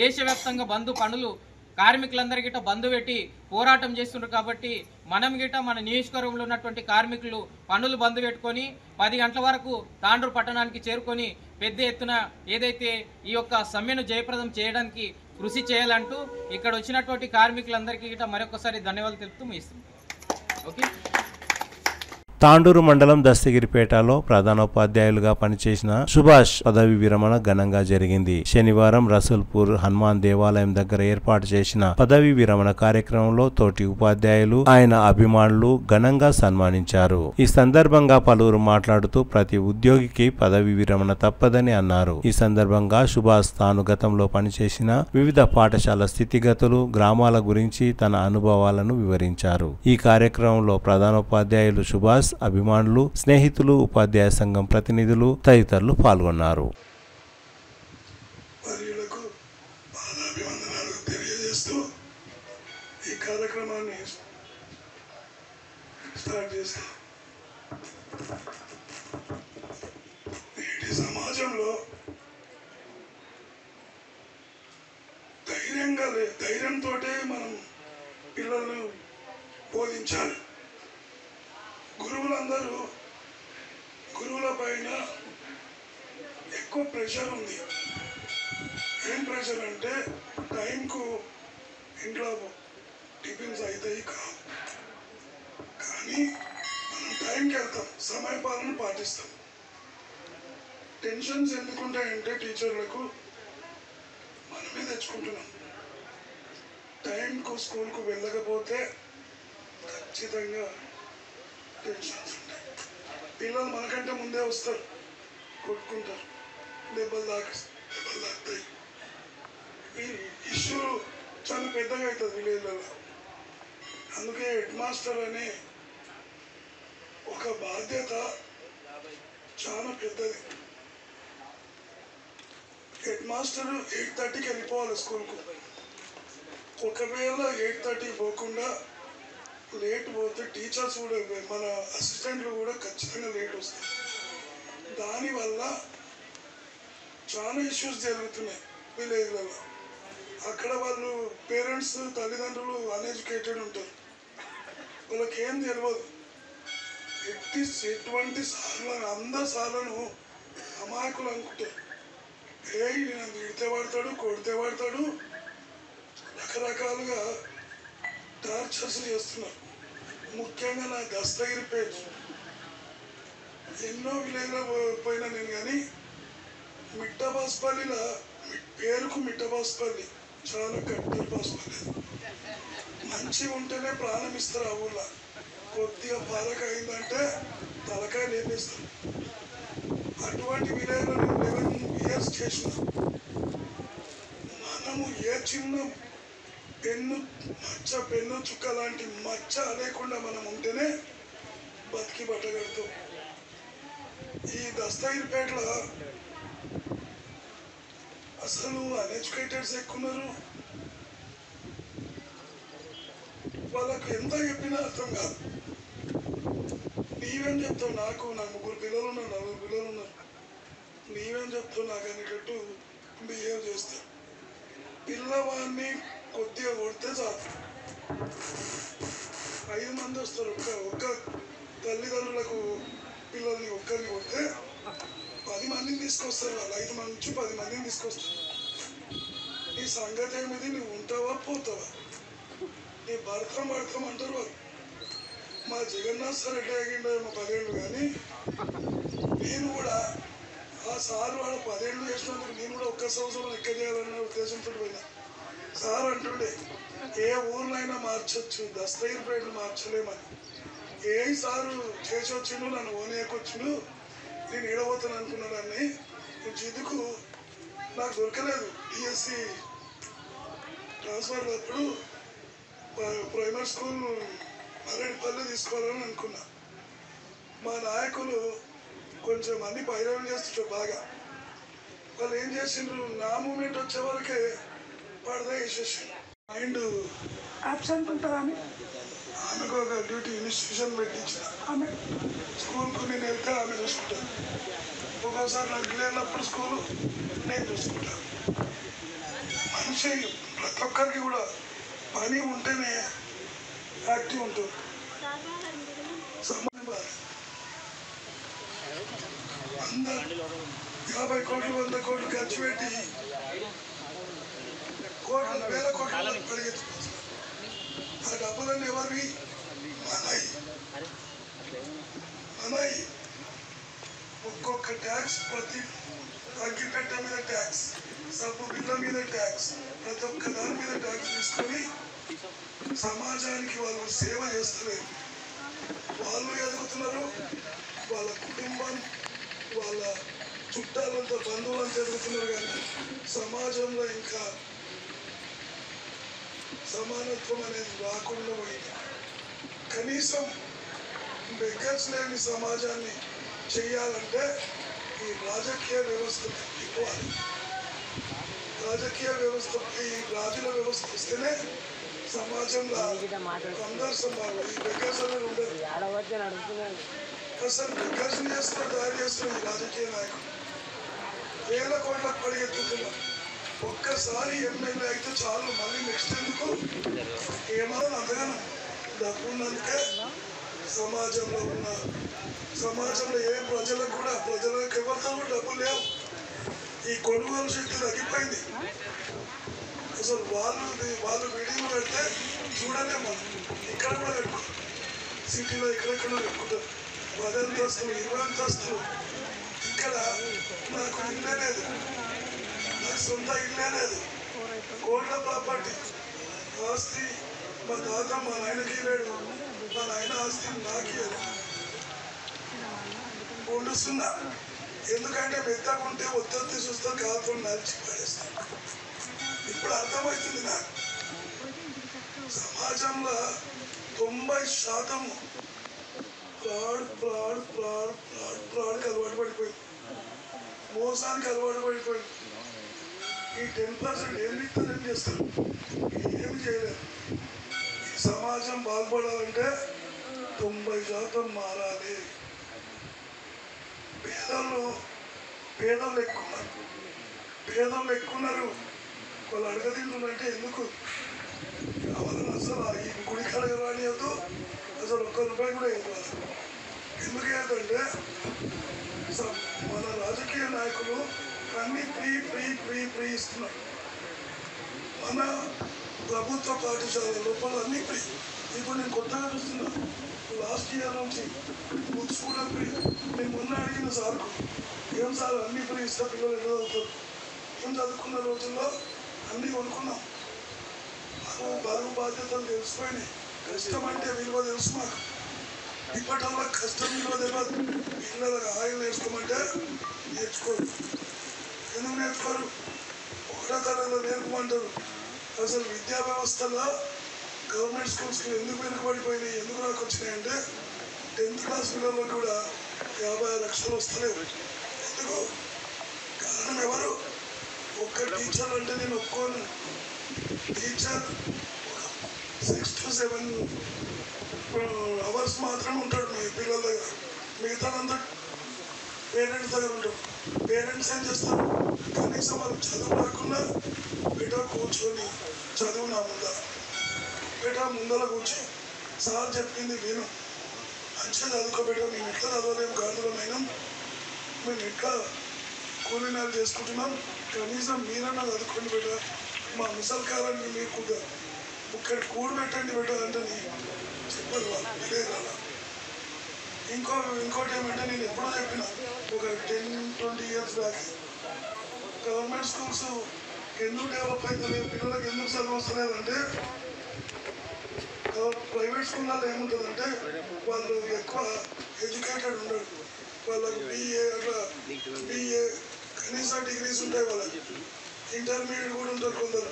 దేశవ్యాప్తంగా బంద్ పనులు కార్మికులందరి గిట్ట బంద్ పెట్టి పోరాటం చేస్తున్నారు. కాబట్టి మనం గిట్ట మన నియోజకవర్గంలో ఉన్నటువంటి కార్మికులు పనులు బంద్ పెట్టుకొని 10 గంటల వరకు తాండ్రు పట్టణానికి చేరుకొని పెద్ద ఎత్తున ఏదైతే ఈ యొక్క సమ్మెను జయప్రదం చేయడానికి కృషి చేయాలంటూ ఇక్కడ వచ్చినటువంటి కార్మికులందరికీ గిట్ట మరొకసారి ధన్యవాదాలు తెలుపుతూ ముగిస్తున్నాం. ఓకే. తాండూరు మండలం దస్తగిరిపేటలో ప్రధానోపాధ్యాయులుగా పనిచేసిన సుభాష్ పదవి విరమణ ఘనంగా జరిగింది. శనివారం రసూల్పూర్ హనుమాన్ దేవాలయం దగ్గర ఏర్పాటు చేసిన పదవి విరమణ కార్యక్రమంలో తోటి ఉపాధ్యాయులు, ఆయన అభిమానులు ఘనంగా సన్మానించారు. ఈ సందర్భంగా పలువురు మాట్లాడుతూ ప్రతి ఉద్యోగికి పదవి విరమణ తప్పదని అన్నారు. ఈ సందర్భంగా సుభాష్ తాను గతంలో పనిచేసిన వివిధ పాఠశాల స్థితిగతులు, గ్రామాల గురించి తన అనుభవాలను వివరించారు. ఈ కార్యక్రమంలో ప్రధానోపాధ్యాయులు సుభాష్, అభిమానులు, స్నేహితులు, ఉపాధ్యాయ సంఘం ప్రతినిధులు తదితరులు పాల్గొన్నారు. ఈ కార్యక్రమాన్ని స్టార్ట్ చేస్తాం. నేటి సమాజంలో ధైర్యంతో మనం పిల్లలను బోధించాలి. గురువుల పైన ఎక్కువ ప్రెషర్ ఉంది. ఏం ప్రెషర్ అంటే టైంకు ఇంట్లో టిఫిన్స్ అవుతాయి కావు, కానీ మనం టైంకి వెళ్తాం, సమయపాలన పాటిస్తాం. టెన్షన్స్ ఎందుకుంటాయంటే టీచర్లకు మనమే తెచ్చుకుంటున్నాం. టైంకు స్కూల్కు వెళ్ళకపోతే ఖచ్చితంగా టెన్షన్స్ ఉంటాయి. పిల్లలు మనకంటే ముందే వస్తారు, కొట్టుకుంటారు, దెబ్బలు తాకుతాయి. ఈ ఇష్యూ చాలా పెద్దగా అవుతుంది విలేజ్లలో. అందుకే హెడ్ మాస్టర్ అనే ఒక బాధ్యత చాలా పెద్దది. హెడ్ మాస్టర్ 8:30కి వెళ్ళిపోవాలి స్కూల్కు. ఒకవేళ 8:30 పోకుండా లేట్ పోతే టీచర్స్ కూడా, మన అసిస్టెంట్లు కూడా ఖచ్చితంగా లేట్ వస్తారు. దానివల్ల చాలా ఇష్యూస్ జరుగుతున్నాయి విలేజ్లలో. అక్కడ వాళ్ళు పేరెంట్స్, తల్లిదండ్రులు అన్ఎడ్యుకేటెడ్ ఉంటారు, వాళ్ళకి ఏం తెలియదు. ఎటువంటి సార్లు అందరు సార్లను అమాయకులు అనుకుంటారు. నన్ను తిడితే పడతాడు, కొడితే పడతాడు, రకరకాలుగా టార్చర్స్ చేస్తున్నారు. ముఖ్యంగా నా దస్తగిరిపేట ఎన్నో విలేజ్లో పోయినా నేను, కానీ మిట్టబాస్పల్లిలో పేరుకు మిట్టబాస్పల్లి చాలా కట్టర్ బాస్పల్లి. మంచిగా ఉంటేనే ప్రాణం ఇస్తారు. ఆ ఊళ్ళో కొద్దిగా పాలక అయిందంటే తలకాయ లేపేస్తారు. అటువంటి విలేజ్లో నేను 11 years చేసిన. మనము ఏ చిన్న పెన్ను చుక్క లాంటి మచ్చ లేకుండా మనం ఉంటేనే బతికి బట్టగడతాం. ఈ దస్తగిరిపేటలో అసలు అన్ఎడ్యుకేటెడ్స్ ఎక్కున్నారు. వాళ్ళకు ఎంత చెప్పినా అర్థం కాదు. నీవేం చెప్తావు, నాకు 3 పిల్లలు ఉన్నారు, 4 పిల్లలు ఉన్నారు, నీవేం చెప్తావు నాకు అనేటట్టు బిహేవ్ చేస్తారు. పిల్లవాడిని కొద్దిగా కొడితే చాలు 5 మంది వస్తారు. ఒక్క తల్లిదండ్రులకు పిల్లల్ని ఒక్కరిని కొడితే 10 మందిని తీసుకొస్తారు. వాళ్ళు 5 మంది నుంచి 10 మందిని తీసుకొస్తారు. నీ సంగతి ఏమిది, నువ్వు ఉంటావా పోతావా, నీ భర్తం అంటారు వాళ్ళు. మా జగన్నాథ్ సార్ ఎట్లా అయ్యిండో మా 10 ఏళ్ళు, కానీ నేను కూడా ఆ సార్ వాడు 10 ఏళ్ళు చేసినందుకు నేను కూడా ఒక్క సంవత్సరం లెక్క చేయాలన్న ఉద్దేశంతో పోయినా. సార్ అంటుండే ఏ ఊర్లైనా మార్చొచ్చు, దస్తగిరిపేటలు మార్చలేమని. ఏ సారు చేసి వచ్చిండు, నన్ను ఓనేకొచ్చిండు, నేను ఏడవతాను అనుకున్నాడని జిద్దుకు నాకు దొరకలేదు. డిఎస్సి ట్రాన్స్ఫర్ అప్పుడు ప్రైమరీ స్కూల్ మల్లెడిపల్లి తీసుకోవాలని అనుకున్నా. మా నాయకులు కొంచెం అన్ని పైరవం చేస్తుంటారు బాగా. వాళ్ళు ఏం చేసిండ్రు, నా మూమెంట్ వచ్చే వరకే పడదా వేసేసిండ్రు. మైండ్ అబ్సెంట్ ఉంటుందని ఆమెకు ఒక డ్యూటీ ఇన్స్టిట్యూషన్ పెట్టించిన. ఆమె స్కూల్కు నేను వెళ్తే ఆమె చూసుకుంటాను. ఒక్కోసారి నాకు లేనప్పుడు స్కూలు నేను చూసుకుంటాను. మనిషి ప్రతి ఒక్కరికి కూడా పని ఉంటేనే యాక్టివ్ ఉంటుంది. అందరూ 50 కోట్లు 100 కోట్లు ఖర్చు పెట్టి కోట్లు వేల కోట్ల పరిగెత్తిపోతున్నారు. ఆ డబ్బులన్నీ ఎవరివి? మనయి. ఒక్కొక్క ట్యాక్స్, ప్రతి అగ్గిపెట్ట మీద ట్యాక్స్, సబ్బు బిళ్ళ మీద ట్యాక్స్, ప్రతి ఒక్క దాని మీద ట్యాక్స్ తీసుకొని సమాజానికి వాళ్ళు సేవ చేస్తలేరు. వాళ్ళు ఎదుగుతున్నారు, వాళ్ళ కుటుంబం వాళ్ళ చుట్టాలంతా బంధువులంతా ఎదుగుతున్నారు. కానీ సమాజంలో ఇంకా సమానత్వం అనేది రాకుండా పోయింది. కనీసం బెగ్గర్స్ లేని సమాజాన్ని చేయాలంటే ఈ రాజకీయ వ్యవస్థ తగ్గిపోవాలి. రాజకీయ వ్యవస్థ, ఈ రాజుల వ్యవస్థ వస్తేనే సమాజంలో అందరు సమాజం. ఈ బెగ్గర్స్ అనేది ఉండదు. అసలు బెగ్గర్స్ చేస్తున్నారు, తయారు చేస్తున్నారు ఈ రాజకీయ నాయకులు. వేల కోట్లకు పరిగెత్తుతున్నారు. ఒక్కసారి ఎమ్మెల్యే అయితే చాలు, మళ్ళీ నెక్స్ట్ ఎందుకు? ఏమన్నా అంతగానో డబ్బు ఉన్నందుకే సమాజంలో ఏ ప్రజలకు కూడా, ప్రజలకు ఎవరితో కూడా డబ్బులు లేవు. ఈ కొనుగోలు శక్తి తగ్గిపోయింది. అసలు వాళ్ళు వీడియోలు పెడితే చూడలే. మనం ఇక్కడ కూడా పెట్టుకుంటాం, సిటీలో ఎక్కడెక్కడ పెట్టుకుంటారు. 10 అంతస్తులు 20 అంతస్తులు. ఇక్కడ నాకు ఇల్లే లేదు, నాకు సొంత ఇల్లే లేదు. కోట్ల ప్రాపర్టీ ఆస్తి మా తాత మా నాయనకి లేడు, మా నాయన ఆస్తి నాకు వండుస్తున్నా. ఎందుకంటే మెత్తగా ఉంటే ఒత్తి చూస్తే కాలుతో నలిచి పడేస్తాను. ఇప్పుడు అర్థమవుతుంది నాకు. సమాజంలో 90% ఫ్రాడ్కి అలవాటు పడిపోయింది, మోసానికి అలవాటు పడిపోయింది. ఈ 10% ఏం చేస్తారు? ఏమి చేయలేదు. ఈ సమాజం బాగుపడాలంటే 90% మారాలి. పేదలు ఎక్కున్నారు. వాళ్ళు అడగదింటుందంటే ఎందుకు వాళ్ళని అసలు ఈ గుడికి అడగరానియద్దు, అసలు ₹1 కూడా ఇవ్వాలి. ఎందుకు ఏంటంటే మన రాజకీయ నాయకులు అన్ని ఫ్రీ ఇస్తున్నారు. మన ప్రభుత్వ పాఠశాల లోపల అన్ని ఫ్రీ. ఇప్పుడు నేను కొత్తగా చూస్తున్నా, లాస్ట్ ఇయర్ నుంచి బుక్స్ కూడా ఫ్రీ. నేను మొన్న అడిగిన సార్కు, ఏం సార్ అన్ని ఫ్రీ ఇస్తా, పిల్లలు ఎక్కడ చదువుతారు? ఏం చదువుకున్న రోజుల్లో అన్నీ కొనుక్కున్నాం. మాకు బరువు బాధ్యతలు తెలిసిపోయినాయి. కష్టం అంటే విలువ తెలుసు మాకు. ఇప్పటి వల్ల కష్టం విలువ తెలియదు. పిల్లలకు ఆయిల్ నేర్చుకోమంటే నేర్చుకోరు. ఎందుకు నేర్చుకోరు? 1వ తరగతిలో నేర్పమంటారు. అసలు విద్యా వ్యవస్థలో గవర్నమెంట్ స్కూల్స్కి ఎందుకు వెనుకబడిపోయినాయి, ఎందుకు నాకు వచ్చినాయంటే 10th క్లాస్ పిల్లలకు కూడా 50 లక్షలు వస్తలేవు. ఎందుకు? కారణం ఎవరు? ఒక్క టీచర్ అంటే నేను ఒప్పుకోను. టీచర్ 6 to 7 అవర్స్ మాత్రమే ఉంటాడు మీ పిల్లల దగ్గర. మిగతాదంతా పేరెంట్స్ దగ్గర ఉంటాడు. పేరెంట్స్ ఏం చేస్తారు? కనీసం వాళ్ళు చదువు రాకుండా బిడ్డ కూర్చొని చదువు నా బిడ్డ ముందర కూర్చొని సార్ చెప్పింది విను, మంచిగా చదువుకోబెట్ట. మేము ఎట్లా చదవలేము, గాడులమైనా మేము ఎట్లా కూలీనాలు చేసుకుంటున్నాం, కనీసం మీరన్నా చదువుకోండి బిడ్డ, మా ముసలికాలానికి మీకు ఇక్కడ కూడు పెట్టండి బిడ్డ అంటే చెప్పారు వాళ్ళు. ఇదే కదా. ఇంకోటి ఏమంటే, నేను ఎప్పుడో చెప్పిన ఒక 10-20 years బ్యాక్, గవర్నమెంట్ స్కూల్స్ ఎందుకు డెవలప్ అవుతలేదు, పిల్లలకు ఎందుకు చదువు వస్తలేదంటే ప్రైవేట్ స్కూళ్ళలో ఏముంటుందంటే వాళ్ళు ఎక్కువ ఎడ్యుకేటెడ్ ఉండరు, వాళ్ళకు BA అట్లా BA కనీసం డిగ్రీస్ ఉంటాయి, వాళ్ళకి ఇంటర్మీడియట్ కూడా ఉంటారు కొందరు.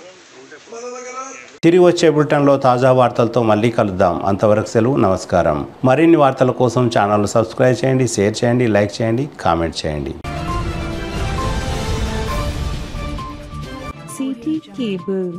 మన దగ్గర తిరిగి వచ్చే బులెటిన్లో తాజా వార్తలతో మళ్ళీ కలుద్దాం. అంతవరకు సెలవు, నమస్కారం. మరిన్ని వార్తల కోసం ఛానల్ సబ్స్క్రైబ్ చేయండి, షేర్ చేయండి, లైక్ చేయండి, కామెంట్ చేయండి. CT Cable.